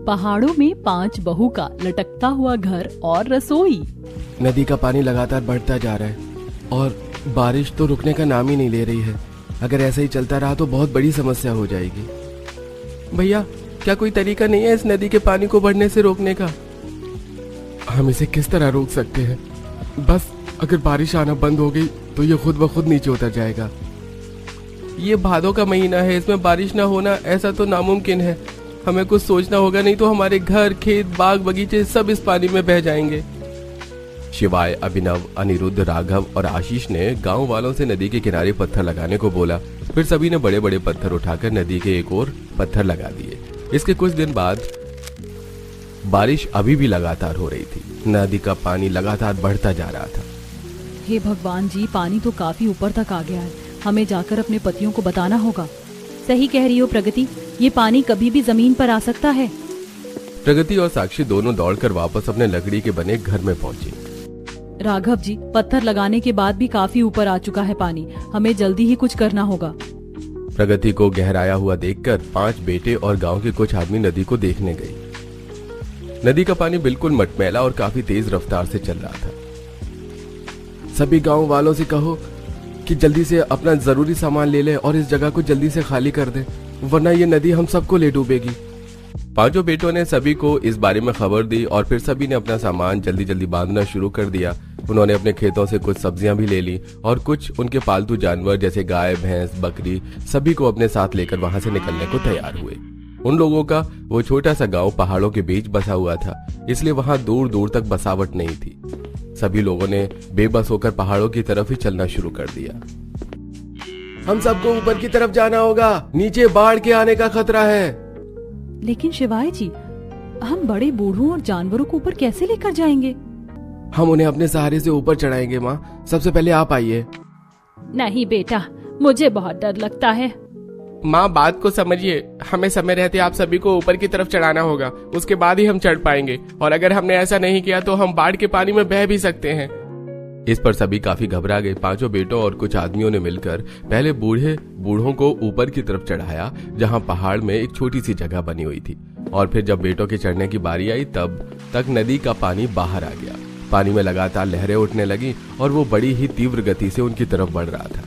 पहाड़ों में 5 बहू का लटकता हुआ घर और रसोई। नदी का पानी लगातार बढ़ता जा रहा है और बारिश तो रुकने का नाम ही नहीं ले रही है। अगर ऐसा ही चलता रहा तो बहुत बड़ी समस्या हो जाएगी। भैया, क्या कोई तरीका नहीं है इस नदी के पानी को बढ़ने से रोकने का? हम इसे किस तरह रोक सकते हैं? बस अगर बारिश आना बंद हो गई तो ये खुद ब खुद नीचे उतर जाएगा। ये भादों का महीना है, इसमें बारिश ना होना ऐसा तो नामुमकिन है। हमें कुछ सोचना होगा, नहीं तो हमारे घर, खेत, बाग, बगीचे सब इस पानी में बह जाएंगे। शिवाय, अभिनव, अनिरुद्ध, राघव और आशीष ने गांव वालों से नदी के किनारे पत्थर लगाने को बोला। फिर सभी ने बड़े बड़े पत्थर उठाकर नदी के एक ओर पत्थर लगा दिए। इसके कुछ दिन बाद बारिश अभी भी लगातार हो रही थी। नदी का पानी लगातार बढ़ता जा रहा था। हे भगवान जी, पानी तो काफी ऊपर तक आ गया है। हमें जाकर अपने पतियों को बताना होगा। सही कह रही हो प्रगति, ये पानी कभी भी जमीन पर आ सकता है। प्रगति और साक्षी दोनों दौड़कर वापस अपने लकड़ी के बने घर में पहुंची। राघव जी, पत्थर लगाने के बाद भी काफी ऊपर आ चुका है पानी। हमें जल्दी ही कुछ करना होगा। प्रगति को गहराया हुआ देखकर 5 बेटे और गांव के कुछ आदमी नदी को देखने गए। नदी का पानी बिल्कुल मटमैला और काफी तेज रफ्तार से चल रहा था। सभी गांव वालों से कहो कि जल्दी से अपना जरूरी सामान ले ले और इस जगह को जल्दी से खाली कर दे, वरना ये नदी हम सबको ले डूबेगी। 5 बेटों ने सभी को इस बारे में खबर दी और फिर सभी ने अपना सामान जल्दी जल्दी बांधना शुरू कर दिया। उन्होंने अपने खेतों से कुछ सब्जियां भी ले ली और कुछ उनके पालतू जानवर जैसे गाय, भैंस, बकरी सभी को अपने साथ लेकर वहां से निकलने को तैयार हुए। उन लोगों का वो छोटा सा गांव पहाड़ों के बीच बसा हुआ था, इसलिए वहां दूर दूर तक बसावट नहीं थी। सभी लोगों ने बेबस होकर पहाड़ों की तरफ ही चलना शुरू कर दिया। हम सबको ऊपर की तरफ जाना होगा, नीचे बाढ़ के आने का खतरा है। लेकिन शिवाय जी, हम बड़े बूढ़ों और जानवरों को ऊपर कैसे लेकर जाएंगे? हम उन्हें अपने सहारे से ऊपर चढ़ाएंगे। माँ, सबसे पहले आप आइए। नहीं बेटा, मुझे बहुत डर लगता है। माँ, बात को समझिए। हमें समय रहते आप सभी को ऊपर की तरफ चढ़ाना होगा, उसके बाद ही हम चढ़ पाएंगे। और अगर हमने ऐसा नहीं किया तो हम बाढ़ के पानी में बह भी सकते हैं। इस पर सभी काफी घबरा गए। 5 बेटों और कुछ आदमियों ने मिलकर पहले बूढ़ों को ऊपर की तरफ चढ़ाया, जहां पहाड़ में एक छोटी सी जगह बनी हुई थी। और फिर जब बेटों के चढ़ने की बारी आई तब तक नदी का पानी बाहर आ गया। पानी में लगातार लहरें उठने लगी और वो बड़ी ही तीव्र गति से उनकी तरफ बढ़ रहा था।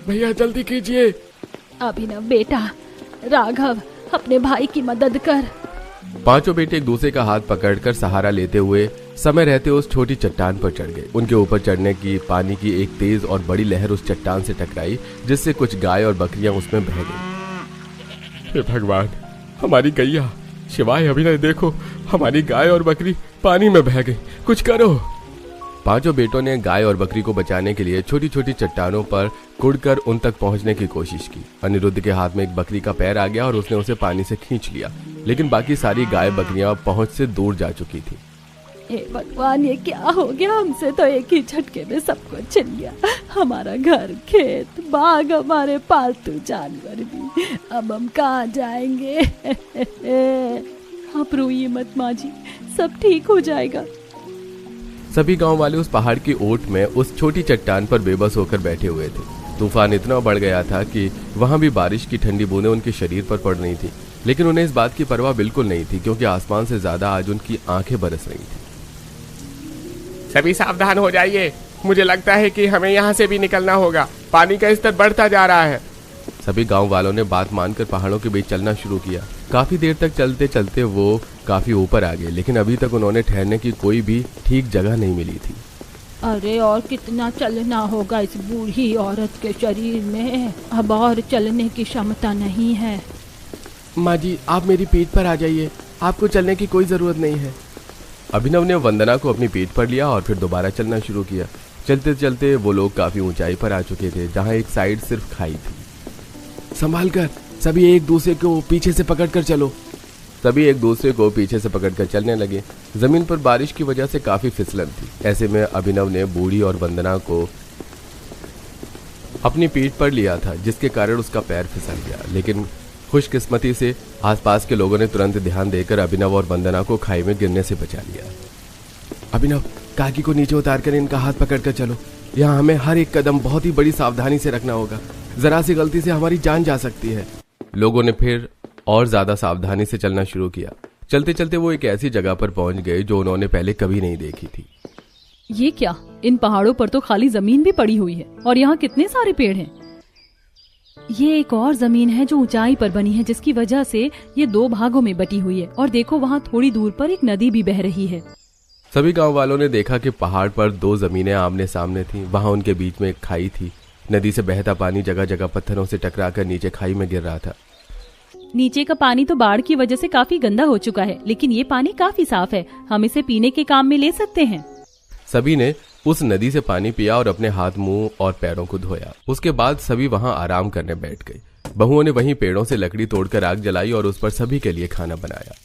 भैया जल्दी कीजिए। अभिनव बेटा, राघव, अपने भाई की मदद कर। 5 बेटे एक दूसरे का हाथ पकड़कर सहारा लेते हुए समय रहते उस छोटी चट्टान पर चढ़ गए। उनके ऊपर चढ़ने की पानी की एक तेज और बड़ी लहर उस चट्टान से टकराई, जिससे कुछ गाय और बकरियां उसमें बह गई। हे भगवान, हमारी गैया। शिवाय, अभिनव, देखो, हमारी गाय और बकरी पानी में बह गई, कुछ करो। 5 बेटों ने गाय और बकरी को बचाने के लिए छोटी छोटी चट्टानों पर कुड़कर उन तक पहुंचने की कोशिश की। अनिरुद्ध के हाथ में एक बकरी का पैर आ गया और उसने उसे पानी से खींच लिया, लेकिन बाकी सारी गाय बकरियां पहुंच से दूर जा चुकी थी। हे भगवान, ये क्या हो गया? हमसे तो एक ही झटके में सब कुछ छिन गया। हमारा घर, खेत, बाग, हमारे पालतू जानवर भी। अब हम कहाँ जाएंगे? आप रोइए मत माँ जी, सब ठीक हो जाएगा। सभी गांव वाले उस पहाड़ की ओट में उस छोटी चट्टान पर बेबस होकर बैठे हुए थे। तूफान इतना बढ़ गया था कि वहां भी बारिश की ठंडी बूंदें उनके शरीर पर पड़ रही थी, लेकिन उन्हें इस बात की परवाह बिल्कुल नहीं थी, क्योंकि आसमान से ज्यादा आज उनकी आंखें बरस रही थी। सभी सावधान हो जाइए। मुझे लगता है कि हमें यहाँ से भी निकलना होगा। पानी का स्तर बढ़ता जा रहा है। सभी गांव वालों ने बात मानकर पहाड़ों के बीच चलना शुरू किया। काफी देर तक चलते चलते वो काफी ऊपर आ गए, लेकिन अभी तक उन्होंने ठहरने की कोई भी ठीक जगह नहीं मिली थी। अरे, और कितना चलना होगा इस बूढ़ी औरत के शरीर में? अब और चलने की क्षमता नहीं है। माँ जी, आप मेरी पीठ पर आ जाइए, आपको चलने की कोई जरूरत नहीं है। अभिनव ने वंदना को अपनी पीठ पर लिया और फिर दोबारा चलना शुरू किया। चलते चलते वो लोग काफी ऊंचाई पर आ चुके थे, जहाँ एक साइड सिर्फ खाई थी। संभाल कर, सभी एक दूसरे को पीछे से पकड़कर चलो। सभी एक दूसरे को पीछे से पकड़कर चलने लगे। जमीन पर बारिश की वजह से काफी फिसलन थी। ऐसे में अभिनव ने बूढ़ी और वंदना को अपनी पीठ पर लिया था, जिसके कारण उसका पैर फिसल गया। लेकिन खुशकिस्मती से आसपास के लोगों ने तुरंत ध्यान देकर अभिनव और वंदना को खाई में गिरने से बचा लिया। अभिनव, काकी को नीचे उतारकर इनका हाथ पकड़कर चलो। यहाँ हमें हर एक कदम बहुत ही बड़ी सावधानी से रखना होगा, जरा सी गलती से हमारी जान जा सकती है। लोगों ने फिर और ज्यादा सावधानी से चलना शुरू किया। चलते चलते वो एक ऐसी जगह पर पहुंच गए जो उन्होंने पहले कभी नहीं देखी थी। ये क्या, इन पहाड़ों पर तो खाली जमीन भी पड़ी हुई है और यहाँ कितने सारे पेड़ हैं। ये एक और जमीन है जो ऊंचाई पर बनी है, जिसकी वजह से ये 2 भागों में बटी हुई है। और देखो वहाँ थोड़ी दूर पर एक नदी भी बह रही है। सभी गांव वालों ने देखा कि पहाड़ पर 2 जमीनें आमने सामने थीं। वहां उनके बीच में एक खाई थी। नदी से बहता पानी जगह जगह पत्थरों से टकराकर नीचे खाई में गिर रहा था। नीचे का पानी तो बाढ़ की वजह से काफी गंदा हो चुका है, लेकिन ये पानी काफी साफ है। हम इसे पीने के काम में ले सकते हैं। सभी ने उस नदी से पानी पिया और अपने हाथ, मुंह और पैरों को धोया। उसके बाद सभी वहां आराम करने बैठ गए। बहुओं ने वहीं पेड़ों से लकड़ी तोड़कर आग जलाई और उस पर सभी के लिए खाना बनाया।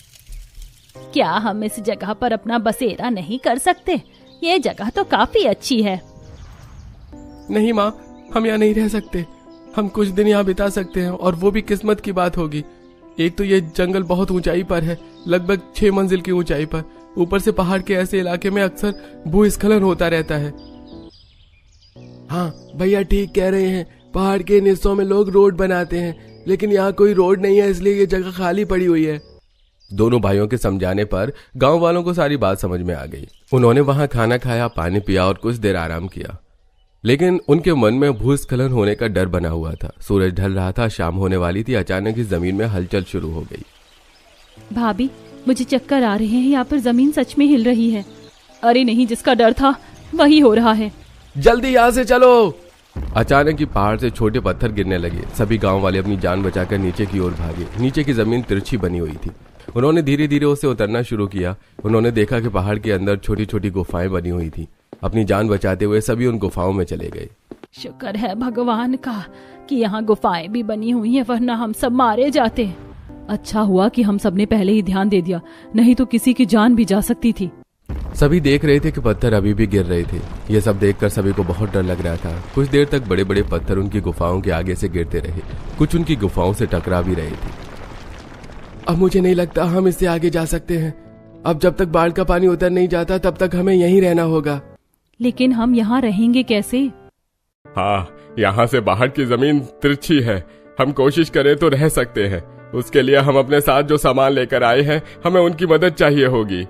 क्या हम इस जगह पर अपना बसेरा नहीं कर सकते? ये जगह तो काफी अच्छी है। नहीं माँ, हम यहाँ नहीं रह सकते। हम कुछ दिन यहाँ बिता सकते हैं और वो भी किस्मत की बात होगी। एक तो ये जंगल बहुत ऊंचाई पर है, लगभग 6 मंजिल की ऊंचाई पर। ऊपर से पहाड़ के ऐसे इलाके में अक्सर भूस्खलन होता रहता है। हाँ भैया ठीक कह रहे हैं, पहाड़ के इन हिस्सों में लोग रोड बनाते हैं, लेकिन यहाँ कोई रोड नहीं है, इसलिए ये जगह खाली पड़ी हुई है। दोनों भाइयों के समझाने पर गांव वालों को सारी बात समझ में आ गई। उन्होंने वहां खाना खाया, पानी पिया और कुछ देर आराम किया, लेकिन उनके मन में भूस्खलन होने का डर बना हुआ था। सूरज ढल रहा था, शाम होने वाली थी। अचानक ही जमीन में हलचल शुरू हो गई। भाभी, मुझे चक्कर आ रहे हैं। यहाँ पर जमीन सच में हिल रही है। अरे नहीं, जिसका डर था वही हो रहा है। जल्दी यहाँ से चलो। अचानक ही पहाड़ से छोटे पत्थर गिरने लगे। सभी गांव वाले अपनी जान बचाकर नीचे की ओर भागे। नीचे की जमीन तिरछी बनी हुई थी। उन्होंने धीरे धीरे उसे उतरना शुरू किया। उन्होंने देखा कि पहाड़ के अंदर छोटी छोटी गुफाएं बनी हुई थी। अपनी जान बचाते हुए सभी उन गुफाओं में चले गए। शुक्र है भगवान का कि यहाँ गुफाएं भी बनी हुई हैं, वरना हम सब मारे जाते। अच्छा हुआ कि हम सबने पहले ही ध्यान दे दिया, नहीं तो किसी की जान भी जा सकती थी। सभी देख रहे थे कि पत्थर अभी भी गिर रहे थे। ये सब देखकर सभी को बहुत डर लग रहा था। कुछ देर तक बड़े बड़े पत्थर उनकी गुफाओं के आगे से गिरते रहे। कुछ उनकी गुफाओं से टकरा भी रहे थे। अब मुझे नहीं लगता हम इससे आगे जा सकते हैं। अब जब तक बाढ़ का पानी उतर नहीं जाता तब तक हमें यहीं रहना होगा। लेकिन हम यहाँ रहेंगे कैसे? हाँ, यहाँ से बाहर की जमीन तिरछी है। हम कोशिश करें तो रह सकते हैं। उसके लिए हम अपने साथ जो सामान लेकर आए हैं, हमें उनकी मदद चाहिए होगी।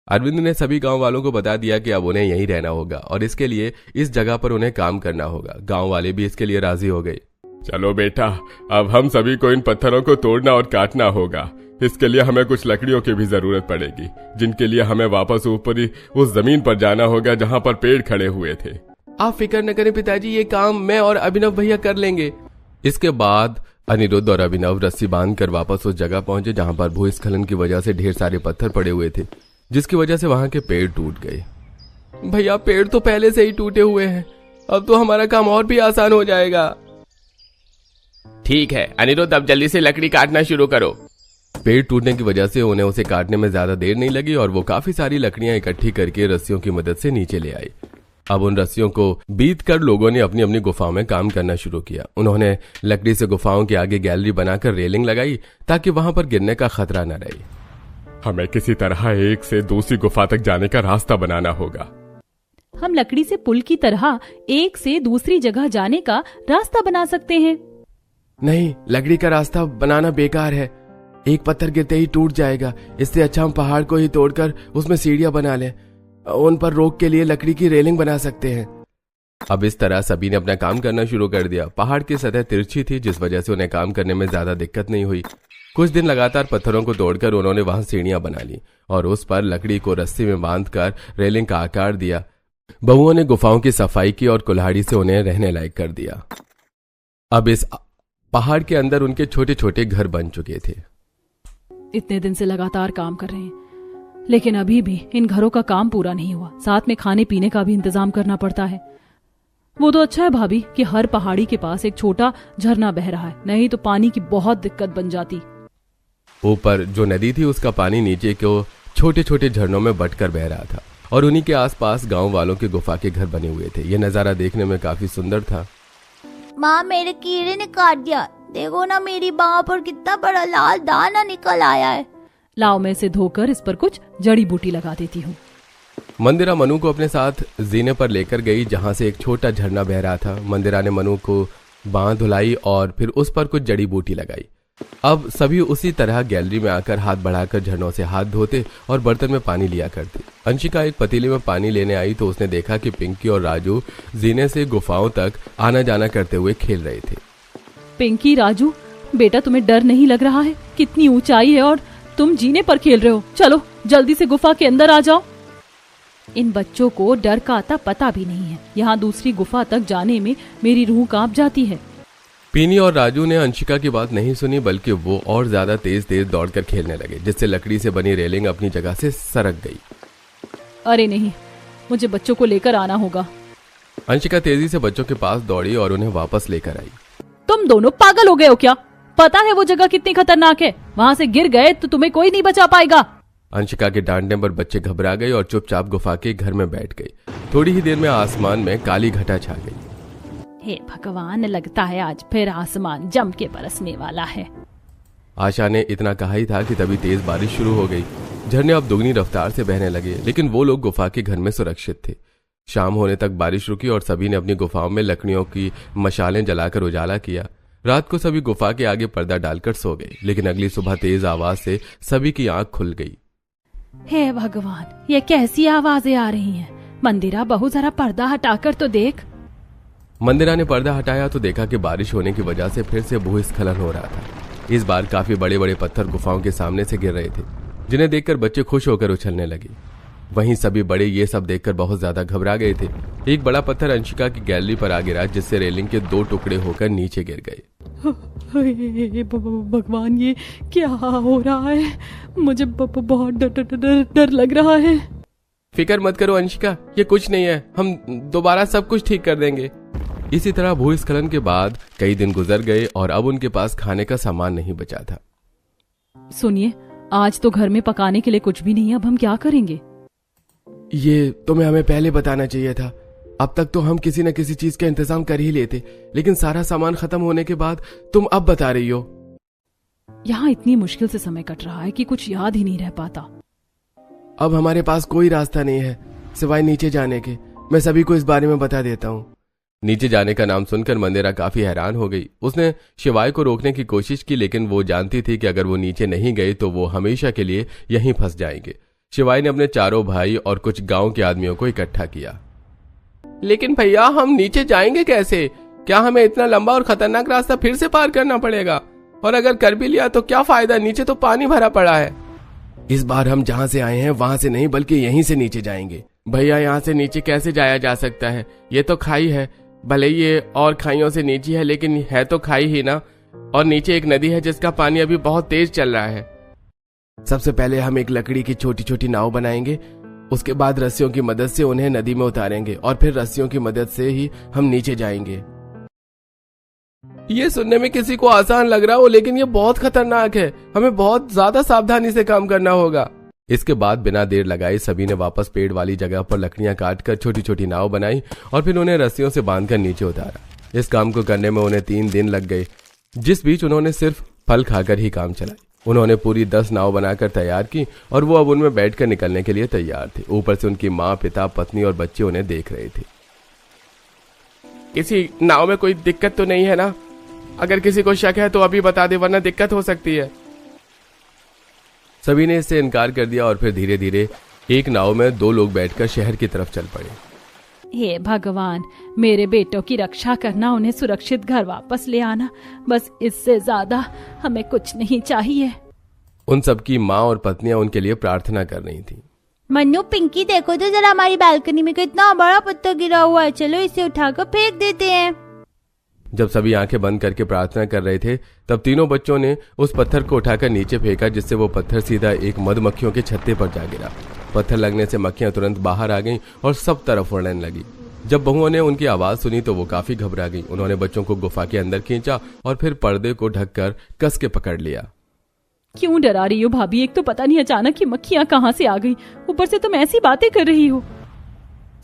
अरविंद ने सभी गांव वालों को बता दिया कि अब उन्हें यहीं रहना होगा और इसके लिए इस जगह पर उन्हें काम करना होगा। गांव वाले भी इसके लिए राजी हो गए। चलो बेटा, अब हम सभी को इन पत्थरों को तोड़ना और काटना होगा। इसके लिए हमें कुछ लकड़ियों की भी जरूरत पड़ेगी, जिनके लिए हमें वापस ऊपर ही उस जमीन पर जाना होगा जहाँ पर पेड़ खड़े हुए थे। आप फिक्र न करें पिताजी, ये काम मैं और अभिनव भैया कर लेंगे। इसके बाद अनिरुद्ध और अभिनव रस्सी बांधकर वापस उस जगह पहुंचे जहां पर भूस्खलन की वजह से ढेर सारे पत्थर पड़े हुए थे, जिसकी वजह से वहां के पेड़ टूट गए। भैया, पेड़ तो पहले से ही टूटे हुए हैं, अब तो हमारा काम और भी आसान हो जाएगा। ठीक है अनिरुद्ध, अब जल्दी से लकड़ी काटना शुरू करो। पेड़ टूटने की वजह से उन्हें उसे काटने में ज्यादा देर नहीं लगी और वो काफी सारी लकड़ियां इकट्ठी करके रस्सियों की मदद से नीचे ले आए। अब उन रस्सियों को बीत कर लोगों ने अपनी अपनी गुफाओं में काम करना शुरू किया। उन्होंने लकड़ी से गुफाओं के आगे गैलरी बनाकर रेलिंग लगाई ताकि वहां पर गिरने का खतरा न रहे। हमें किसी तरह एक से दूसरी गुफा तक जाने का रास्ता बनाना होगा। हम लकड़ी से पुल की तरह एक से दूसरी जगह जाने का रास्ता बना सकते हैं। नहीं, लकड़ी का रास्ता बनाना बेकार है। एक पत्थर गिरते ही टूट जाएगा। इससे अच्छा हम पहाड़ को ही तोड़कर उसमें सीढ़ियां बना लें। उन पर रोक के लिए लकड़ी की रेलिंग बना सकते हैं। अब इस तरह सभी ने अपना काम करना शुरू कर दिया। पहाड़ की सतह तिरछी थी, जिस वजह से उन्हें काम करने में ज्यादा दिक्कत नहीं हुई। कुछ दिन लगातार पत्थरों को तोड़कर उन्होंने वहां सीढ़ियां बना ली और उस पर लकड़ी को रस्सी में बांधकर रेलिंग का आकार दिया। बहुओं ने गुफाओं की सफाई की और कुल्हाड़ी से उन्हें रहने लायक कर दिया। अब इस पहाड़ के अंदर उनके छोटे छोटे घर बन चुके थे। इतने दिन से लगातार काम कर रहे हैं, लेकिन अभी भी इन घरों का काम पूरा नहीं हुआ। साथ में खाने पीने का भी इंतजाम करना पड़ता है। वो तो अच्छा है भाभी कि हर पहाड़ी के पास एक छोटा झरना बह रहा है, नहीं तो पानी की बहुत दिक्कत बन जाती। ऊपर जो नदी थी उसका पानी नीचे को छोटे छोटे झरनों में बटकर बह रहा था और उन्हीं के आसपास गांव वालों के गुफा के घर बने हुए थे। यह नजारा देखने में काफी सुंदर था। माँ, मेरे कीड़े ने काट दिया। देखो ना, मेरी बाह पर कितना बड़ा लाल दाना निकल आया है। लाओ, मैं इसे धोकर इस पर कुछ जड़ी बूटी लगा देती हूँ। मंदिरा मनु को अपने साथ जीने पर लेकर गई जहां से एक छोटा झरना बह रहा था। मंदिरा ने मनु को बांह धुलाई और फिर उस पर कुछ जड़ी बूटी लगाई। अब सभी उसी तरह गैलरी में आकर हाथ बढ़ाकर झरनों से हाथ धोते और बर्तन में पानी लिया करते। अंशिका एक पतीले में पानी लेने आई तो उसने देखा कि पिंकी और राजू जीने से गुफाओं तक आना जाना करते हुए खेल रहे थे। पिंकी, राजू, बेटा तुम्हें डर नहीं लग रहा है? कितनी ऊंचाई है और तुम जीने पर खेल रहे हो। चलो जल्दी से गुफा के अंदर आ जाओ। इन बच्चों को डर का आता पता भी नहीं है। यहाँ दूसरी गुफा तक जाने में मेरी रूह कांप जाती है। पीनी और राजू ने अंशिका की बात नहीं सुनी, बल्कि वो और ज्यादा तेज तेज दौड़कर खेलने लगे, जिससे लकड़ी से बनी रेलिंग अपनी जगह से सरक गई। अरे नहीं, मुझे बच्चों को लेकर आना होगा। अंशिका तेजी से बच्चों के पास दौड़ी और उन्हें वापस लेकर आई। तुम दोनों पागल हो गए हो क्या? पता है वो जगह कितनी खतरनाक है? वहाँ से गिर गए तो तुम्हें कोई नहीं बचा पाएगा। अंशिका के डांटने पर बच्चे घबरा गए और चुपचाप गुफा के घर में बैठ गए। थोड़ी ही देर में आसमान में काली घटा छा गई। हे भगवान, लगता है आज फिर आसमान जम के बरसने वाला है। आशा ने इतना कहा ही था कि तभी तेज बारिश शुरू हो गई। झरने अब दुगनी रफ्तार से बहने लगे, लेकिन वो लोग गुफा के घर में सुरक्षित थे। शाम होने तक बारिश रुकी और सभी ने अपनी गुफाओं में लकड़ियों की मशालें जलाकर उजाला किया। रात को सभी गुफा के आगे पर्दा डालकर सो गए, लेकिन अगली सुबह तेज आवाज से सभी की आंख खुल गई। हे भगवान, ये कैसी आवाजें आ रही हैं? मंदिरा, बहू जरा पर्दा हटाकर तो देख। मंदिरा ने पर्दा हटाया तो देखा कि बारिश होने की वजह से फिर से भूस्खलन हो रहा था। इस बार काफी बड़े बड़े पत्थर गुफाओं के सामने से गिर रहे थे, जिन्हें देखकर बच्चे खुश होकर उछलने लगे। वहीं सभी बड़े ये सब देखकर बहुत ज्यादा घबरा गए थे। एक बड़ा पत्थर अंशिका की गैलरी पर आ गिरा, जिससे रेलिंग के 2 टुकड़े होकर नीचे गिर गए। भगवान, ये क्या हो रहा है? मुझे बहुत डर लग रहा है। फिक्र मत करो अंशिका, ये कुछ नहीं है, हम दोबारा सब कुछ ठीक कर देंगे। इसी तरह भूस्खलन के बाद कई दिन गुजर गए और अब उनके पास खाने का सामान नहीं बचा था। सुनिए, आज तो घर में पकाने के लिए कुछ भी नहीं है। अब हम क्या करेंगे? ये तुम्हें हमें पहले बताना चाहिए था। अब तक तो हम किसी न किसी चीज का इंतजाम कर ही लेते, लेकिन सारा सामान खत्म होने के बाद तुम अब बता रही हो। यहाँ इतनी मुश्किल से समय कट रहा है कि कुछ याद ही नहीं रह पाता। अब हमारे पास कोई रास्ता नहीं है सिवाय नीचे जाने के। मैं सभी को इस बारे में बता देता हूँ। नीचे जाने का नाम सुनकर मंदिरा काफी हैरान हो गई। उसने शिवाय को रोकने की कोशिश की, लेकिन वो जानती थी कि अगर वो नीचे नहीं गए तो वो हमेशा के लिए यहीं फंस जाएंगे। शिवाय ने अपने चारों भाई और कुछ गांव के आदमियों को इकट्ठा किया। लेकिन भैया, हम नीचे जाएंगे कैसे? क्या हमें इतना लंबा और खतरनाक रास्ता फिर से पार करना पड़ेगा? और अगर कर भी लिया तो क्या फायदा? नीचे तो पानी भरा पड़ा है। इस बार हम जहाँ से आए हैं वहां से नहीं, बल्कि यहीं से नीचे जाएंगे। भैया, यहाँ से नीचे कैसे जाया जा सकता है? ये तो खाई है। भले ये और खाइयों से नीची है, लेकिन है तो खाई ही ना। और नीचे एक नदी है जिसका पानी अभी बहुत तेज चल रहा है। सबसे पहले हम एक लकड़ी की छोटी छोटी नाव बनाएंगे, उसके बाद रस्सियों की मदद से उन्हें नदी में उतारेंगे और फिर रस्सियों की मदद से ही हम नीचे जाएंगे। ये सुनने में किसी को आसान लग रहा हो, लेकिन ये बहुत खतरनाक है। हमें बहुत ज्यादा सावधानी से काम करना होगा। इसके बाद बिना देर लगाए सभी ने वापस पेड़ वाली जगह पर लकड़ियां काटकर छोटी छोटी नाव बनाई और फिर उन्हें रस्सियों से बांधकर नीचे उतारा। इस काम को करने में उन्हें 3 दिन लग गए, जिस बीच उन्होंने सिर्फ फल खाकर ही काम चलाई। उन्होंने पूरी 10 नाव बनाकर तैयार की और वो अब उनमें बैठकर निकलने के लिए तैयार थे। ऊपर से उनकी माँ, पिता, पत्नी और बच्चे उन्हें देख रहे थे। किसी नाव में कोई दिक्कत तो नहीं है ना? अगर किसी को शक है तो अभी बता दे, वरना दिक्कत हो सकती है। सभी ने इससे इनकार कर दिया और फिर धीरे धीरे एक नाव में 2 लोग बैठकर शहर की तरफ चल पड़े। हे भगवान, मेरे बेटों की रक्षा करना, उन्हें सुरक्षित घर वापस ले आना, बस इससे ज्यादा हमें कुछ नहीं चाहिए। उन सबकी माँ और पत्नियां उनके लिए प्रार्थना कर रही थी। मन्नू, पिंकी, देखो तो जरा हमारी बालकनी में कितना बड़ा पत्थर गिरा हुआ है। चलो इसे उठाकर फेंक देते हैं। जब सभी आंखें बंद करके प्रार्थना कर रहे थे, तब तीनों बच्चों ने उस पत्थर को उठाकर नीचे फेंका, जिससे वो पत्थर सीधा एक मधुमक्खियों के छत्ते पर जा गिरा। पत्थर लगने से मक्खियां तुरंत बाहर आ गईं और सब तरफ उड़ने लगी। जब बहुओं ने उनकी आवाज सुनी तो वो काफी घबरा गई। उन्होंने बच्चों को गुफा के अंदर खींचा और फिर पर्दे को ढककर कस के पकड़ लिया। क्यों डरा रही हो भाभी? एक तो पता नहीं अचानक ही मक्खियां कहाँ से आ गई, ऊपर से तुम ऐसी बातें कर रही हो।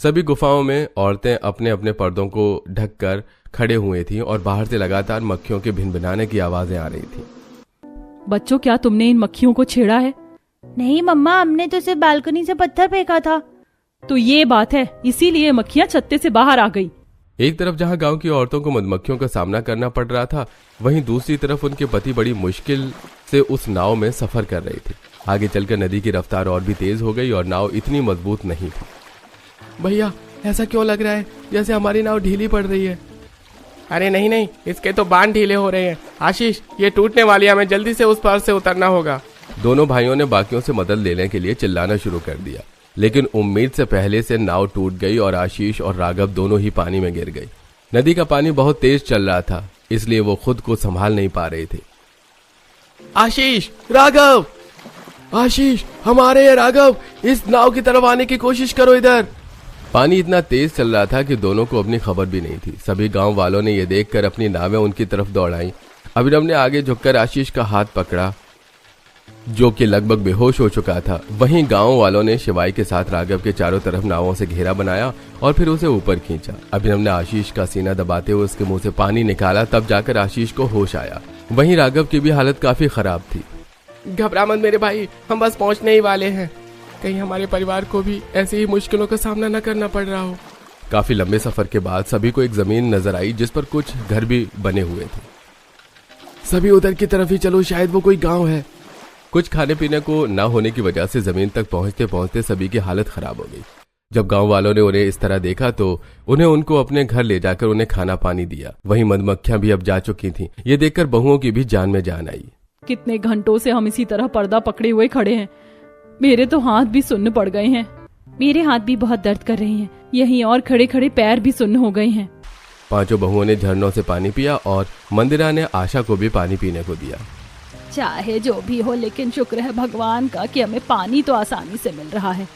सभी गुफाओं में औरतें अपने अपने पर्दों को ढककर खड़े हुए थीं और बाहर से लगातार मक्खियों के भिनभिनाने की आवाजें आ रही थी। बच्चों, क्या तुमने इन मक्खियों को छेड़ा है? नहीं मम्मा, हमने तो सिर्फ बालकनी से पत्थर फेंका था। तो ये बात है, इसीलिए मक्खियां छत्ते से बाहर आ गई। एक तरफ जहां गांव की औरतों को मधुमक्खियों का सामना करना पड़ रहा था, वहीं दूसरी तरफ उनके पति बड़ी मुश्किल से उस नाव में सफर कर रहे थे। आगे चलकर नदी की रफ्तार और भी तेज हो गई और नाव इतनी मजबूत नहीं थी। भैया ऐसा क्यों लग रहा है जैसे हमारी नाव ढीली पड़ रही है? अरे नहीं नहीं, इसके तो बांध ढीले हो रहे हैं। आशीष, ये टूटने वाली है, हमें जल्दी से उस पार से उतरना होगा। दोनों भाइयों ने बाकियों से मदद लेने के लिए चिल्लाना शुरू कर दिया, लेकिन उम्मीद से पहले से नाव टूट गई और आशीष और राघव दोनों ही पानी में गिर गए। नदी का पानी बहुत तेज चल रहा था, इसलिए वो खुद को संभाल नहीं पा रहे थे। आशीष, राघव, आशीष, हमारे ये राघव, इस नाव की तरफ आने की कोशिश करो इधर। पानी इतना तेज चल रहा था कि दोनों को अपनी खबर भी नहीं थी। सभी गांव वालों ने यह देखकर अपनी नावें उनकी तरफ दौड़ाई। अभिनव ने आगे झुककर आशीष का हाथ पकड़ा, जो कि लगभग बेहोश हो चुका था। वहीं गांव वालों ने शिवाई के साथ राघव के चारों तरफ नावों से घेरा बनाया और फिर उसे ऊपर खींचा। अभिनव ने आशीष का सीना दबाते हुए उसके मुंह से पानी निकाला, तब जाकर आशीष को होश आया। वहीं राघव की भी हालत काफी खराब थी। घबरा मत मेरे भाई, हम बस पहुंचने ही वाले हैं। कहीं हमारे परिवार को भी ऐसी ही मुश्किलों का सामना न करना पड़ रहा हो। काफी लंबे सफर के बाद सभी को एक जमीन नजर आई जिस पर कुछ घर भी बने हुए थे। सभी उधर की तरफ ही चलो, शायद वो कोई गांव है। कुछ खाने पीने को न होने की वजह से जमीन तक पहुंचते पहुंचते सभी की हालत खराब हो गई। जब गांव वालों ने उन्हें इस तरह देखा तो उन्हें उनको अपने घर ले जाकर उन्हें खाना पानी दिया। वहीं मधुमक्खियां भी अब जा चुकी थीं। ये देखकर बहुओं की भी जान में जान आई। कितने घंटों से हम इसी तरह पर्दा पकड़े हुए खड़े हैं। मेरे तो हाथ भी सुन्न पड़ गए हैं। मेरे हाथ भी बहुत दर्द कर रहे हैं। यहीं और खड़े खड़े पैर भी सुन्न हो गए हैं। पांचों बहुओं ने झरनों से पानी पिया और मंदिरा ने आशा को भी पानी पीने को दिया। चाहे जो भी हो, लेकिन शुक्र है भगवान का कि हमें पानी तो आसानी से मिल रहा है।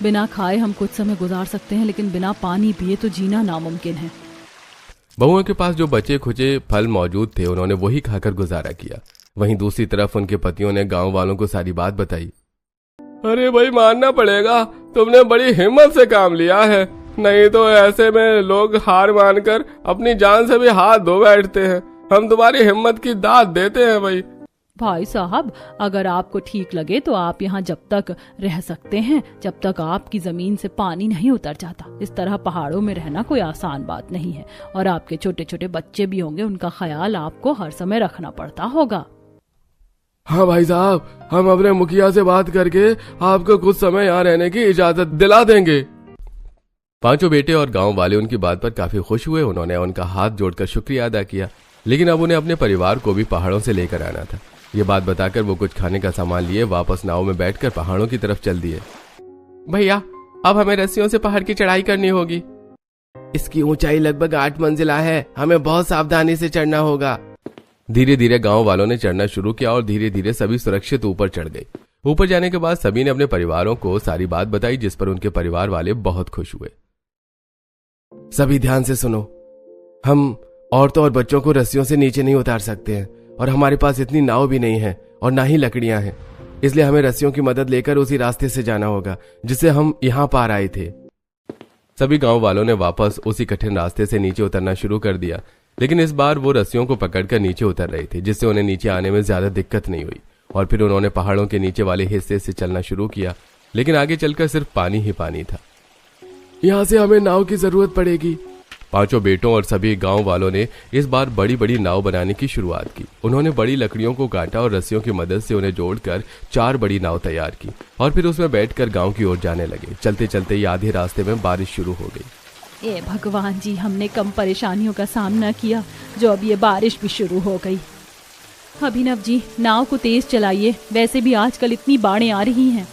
बिना खाए हम कुछ समय गुजार सकते हैं, लेकिन बिना पानी पिए तो जीना नामुमकिन है। बहुओं के पास जो बचे खुचे फल मौजूद थे, उन्होंने वही खाकर गुजारा किया। वहीं दूसरी तरफ उनके पतियों ने गांव वालों को सारी बात बताई। अरे भाई, मानना पड़ेगा, तुमने बड़ी हिम्मत से काम लिया है, नहीं तो ऐसे में लोग हार मानकर अपनी जान से भी हाथ धो बैठते हैं। हम तुम्हारी हिम्मत की दाद देते हैं भाई साहब, अगर आपको ठीक लगे तो आप यहाँ जब तक रह सकते हैं जब तक आपकी जमीन से पानी नहीं उतर जाता। इस तरह पहाड़ों में रहना कोई आसान बात नहीं है, और आपके छोटे छोटे बच्चे भी होंगे, उनका ख्याल आपको हर समय रखना पड़ता होगा। हाँ भाई साहब, हम अपने मुखिया से बात करके आपको कुछ समय यहाँ रहने की इजाजत दिला देंगे। पांचों बेटे और गांव वाले उनकी बात पर काफी खुश हुए। उन्होंने उनका हाथ जोड़कर शुक्रिया अदा किया, लेकिन अब उन्हें अपने परिवार को भी पहाड़ों से लेकर आना था। ये बात बताकर वो कुछ खाने का सामान लिए वापस नाव में बैठकर पहाड़ों की तरफ चल दिए। भैया, अब हमें रस्सियों से पहाड़ की चढ़ाई करनी होगी। इसकी ऊंचाई लगभग 8 मंजिला है, हमें बहुत सावधानी से चढ़ना होगा। धीरे धीरे गांव वालों ने चढ़ना शुरू किया और धीरे धीरे सभी सुरक्षित ऊपर चढ़ गए। ऊपर जाने के बाद सभी ने अपने परिवारों को सारी बात बताई, जिस पर उनके परिवार वाले बहुत खुश हुए। सभी ध्यान से सुनो, हम औरतों और बच्चों को रस्सियों से नीचे नहीं उतार सकते हैं, और हमारे पास इतनी नाव भी नहीं है और ना ही लकड़ियां हैं, इसलिए हमें रस्सियों की मदद लेकर उसी रास्ते से जाना होगा जिससे हम यहाँ पार आए थे। सभी गांव वालों ने वापस उसी कठिन रास्ते से नीचे उतरना शुरू कर दिया, लेकिन इस बार वो रस्सियों को पकड़कर नीचे उतर रहे थे, जिससे उन्हें नीचे आने में ज्यादा दिक्कत नहीं हुई। और फिर उन्होंने पहाड़ों के नीचे वाले हिस्से से चलना शुरू किया, लेकिन आगे चलकर सिर्फ पानी ही पानी था। यहाँ से हमें नाव की जरूरत पड़ेगी। पांचों बेटों और सभी गांव वालों ने इस बार बड़ी बड़ी नाव बनाने की शुरुआत की। उन्होंने बड़ी लकड़ियों को काटा और रस्सियों की मदद से उन्हें जोड़कर 4 बड़ी नाव तैयार की और फिर उसमें बैठकर गांव की ओर जाने लगे। चलते चलते ही आधे रास्ते में बारिश शुरू हो गई। ए भगवान जी, हमने कम परेशानियों का सामना किया जो अब ये बारिश भी शुरू हो गई। अभिनव जी, नाव को तेज चलाइए, वैसे भी आजकल इतनी बाढ़ें आ रही हैं।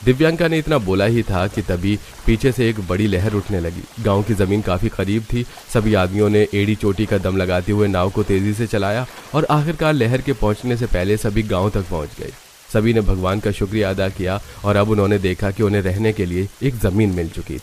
दिव्यांका ने इतना बोला ही था कि तभी पीछे से एक बड़ी लहर उठने लगी। गांव की जमीन काफी करीब थी। सभी आदमियों ने एड़ी चोटी का दम लगाते हुए नाव को तेजी से चलाया और आखिरकार लहर के पहुंचने से पहले सभी गांव तक पहुंच गए। सभी ने भगवान का शुक्रिया अदा किया और अब उन्होंने देखा कि उन्हें रहने के लिए एक जमीन मिल चुकी थी।